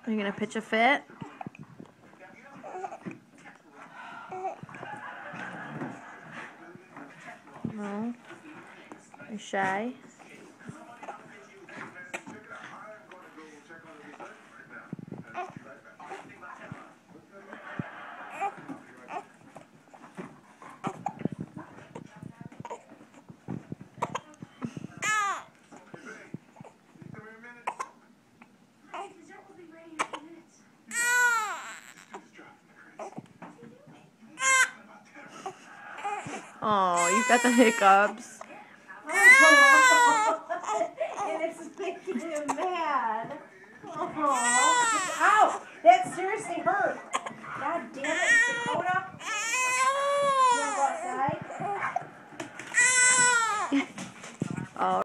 Are you gonna pitch a fit? No. You're shy? Oh, you've got the hiccups. And it's making him mad. Ow! That seriously hurt. God damn it, Dakota. You want to go outside? Oh.